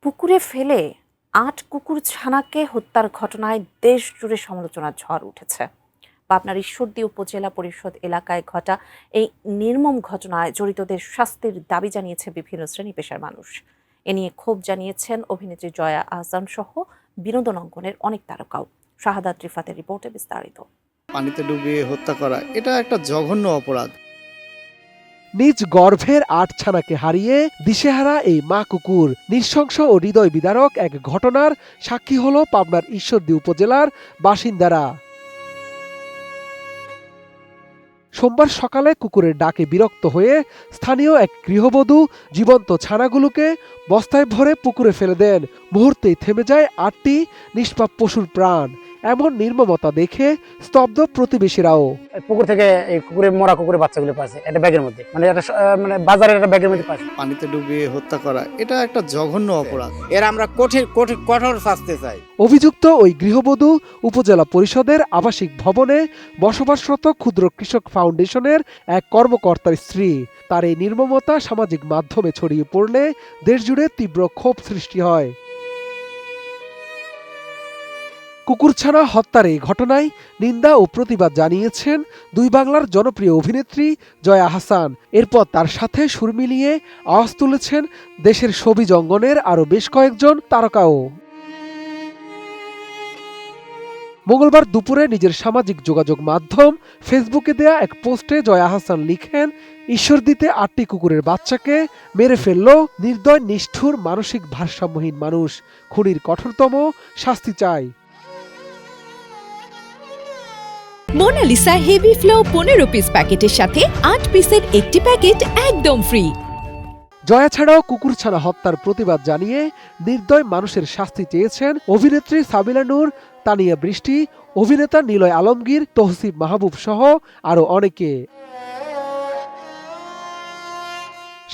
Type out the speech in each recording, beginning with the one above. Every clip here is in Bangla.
পুকুরে ফেলে ৮ কুকুরছানাকে হত্যার ঘটনায় দেশ জুড়ে সমালোচনার ঝড় উঠেছে। পাবনার ঈশ্বরদী উপজেলা পরিষদ এলাকায় ঘটা এই নির্মম ঘটনায় জড়িতদের শাস্তির দাবি জানিয়েছে বিভিন্ন শ্রেণী পেশার মানুষ। এ নিয়ে ক্ষোভ জানিয়েছেন অভিনেত্রী জয়া আহসান সহ বিনোদন অঙ্গনের অনেক তারকাও। শাহাদাত রিফাতের রিপোর্টে বিস্তারিত। পানিতে ডুবিয়ে হত্যা করা এটা একটা জঘন্য অপরাধ। নিজ গর্ভের ৮ ছানাকে হারিয়ে দিশেহারা এই মা কুকুর নৃশংস ও হৃদয় বিদারক এক ঘটনার সাক্ষী হলো পাবনার ঈশ্বরদী উপজেলার বাসিন্দারা। সোমবার সকালে কুকুরের ডাকে বিরক্ত হয়ে স্থানীয় এক গৃহবধূ জীবন্ত ছানাগুলোকে বস্তায় ভরে পুকুরে ফেলে দেন। মুহূর্তেই থেমে যায় ৮টি নিষ্পাপ পশুর প্রাণ। এমন নির্মমতা দেখে স্তব্ধ প্রতিবেশীরাও। পুকুর থেকে এই মরা কুকুরের বাচ্চাগুলো পাচ্ছে একটা ব্যাগের মধ্যে, মানে বাজারের একটা ব্যাগের মধ্যে পাচ্ছে। পানিতে ডুবিয়ে হত্যা করা এটা একটা জঘন্য অপরাধ। এর আমরা কঠোর শাস্তি চাই। অভিযুক্ত ওই গৃহবধূ উপজেলা পরিষদের আবাসিক ভবনে বসবাসরত ক্ষুদ্র কৃষক ফাউন্ডেশনের এক কর্মকর্তার স্ত্রী। তার এই নির্মমতা সামাজিক মাধ্যমে ছড়িয়ে পড়লে দেশজুড়ে তীব্র ক্ষোভ সৃষ্টি হয়। কুকুরছানা হত্যার এই ঘটনায় নিন্দা ও প্রতিবাদ জানিয়েছেন দুই বাংলার জনপ্রিয় অভিনেত্রী জয়া আহসান। এরপর তার সাথে সুর মিলিয়ে আওয়াজ তুলেছেন দেশের শোবিজ অঙ্গনের আরও বেশ কয়েকজন তারকাও। মঙ্গলবার দুপুরে নিজের সামাজিক যোগাযোগ মাধ্যম ফেসবুকে দেয়া এক পোস্টে জয়া আহসান লিখেন, ঈশ্বরদীতে ৮টি কুকুরের বাচ্চাকে মেরে ফেলল নির্দয় নিষ্ঠুর মানসিক ভারসাম্যহীন মানুষ। খুনির কঠোরতম শাস্তি চাই। মোনালিসা হেভি ফ্লো 15 পিস প্যাকেটের সাথে ৮ পিসের একটি প্যাকেট একদম ফ্রি। জয়া ছাড়াও কুকুরছানা হত্যার প্রতিবাদ জানিয়ে নির্দয় মানুষের শাস্তি চেয়েছেন অভিনেত্রী সাবিলা নূর, তানিয়া বৃষ্টি, অভিনেতা নিলয় আলমগীর, তহসিব মাহবুব সহ আরও অনেকে।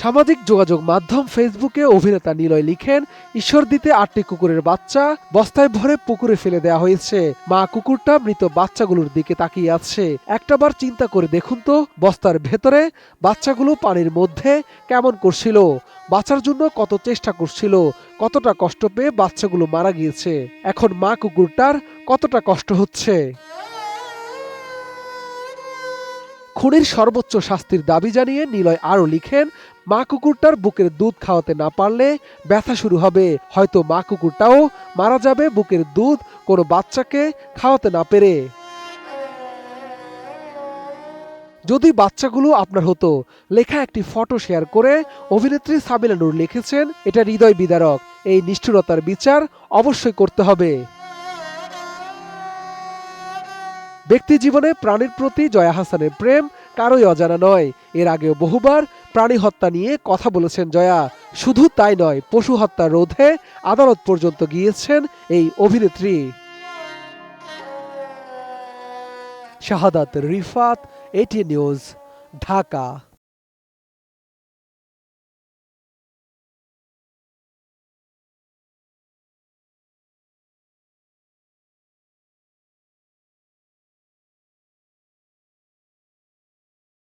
সামাজিক যোগাযোগ মাধ্যম ফেসবুকে অভিনেতা নিলয় লিখেন, ঈশ্বরদীতে ৮টি কুকুরের বাচ্চা বস্তায় ভরে পুকুরে ফেলে দেওয়া হয়েছে। মা কুকুরটা মৃত বাচ্চাগুলোর দিকে তাকিয়ে আছে। একটাবার চিন্তা করে দেখুন তো, বস্তার ভেতরে বাচ্চাগুলো পানির মধ্যে কেমন করছিল, বাঁচার জন্য কত চেষ্টা করছিল, কতটা কষ্ট পেয়ে বাচ্চাগুলো মারা গিয়েছে। এখন মা কুকুরটার কতটা কষ্ট হচ্ছে। খুনির সর্বোচ্চ শাস্তির দাবি জানিয়ে নিলয় আরও লিখেন, মা কুকুরটার বুকের দুধ খাওয়াতে না পারলে ব্যথা শুরু হবে। হয়তো মা কুকুরটাও মারা যাবে বুকের দুধ কোনো বাচ্চাকে খাওয়াতে না পেরে। যদি বাচ্চাগুলো আপনার হতো, লেখা একটি ফটো শেয়ার করে অভিনেত্রী সাবিলা নূর লিখেছেন, এটা হৃদয় বিদারক। এই নিষ্ঠুরতার বিচার অবশ্যই করতে হবে। ব্যক্তি জীবনে প্রাণীর প্রতি জয়া আহসানের প্রেম কারোই অজানা নয়। এর আগেও বহুবার প্রাণী হত্যা নিয়ে কথা বলেছেন জয়া। শুধু তাই নয়, পশু হত্যা রোধে আদালত পর্যন্ত গিয়েছেন এই অভিনেত্রী। শাহাদাত রিফাত, এটিএন নিউজ, ঢাকা।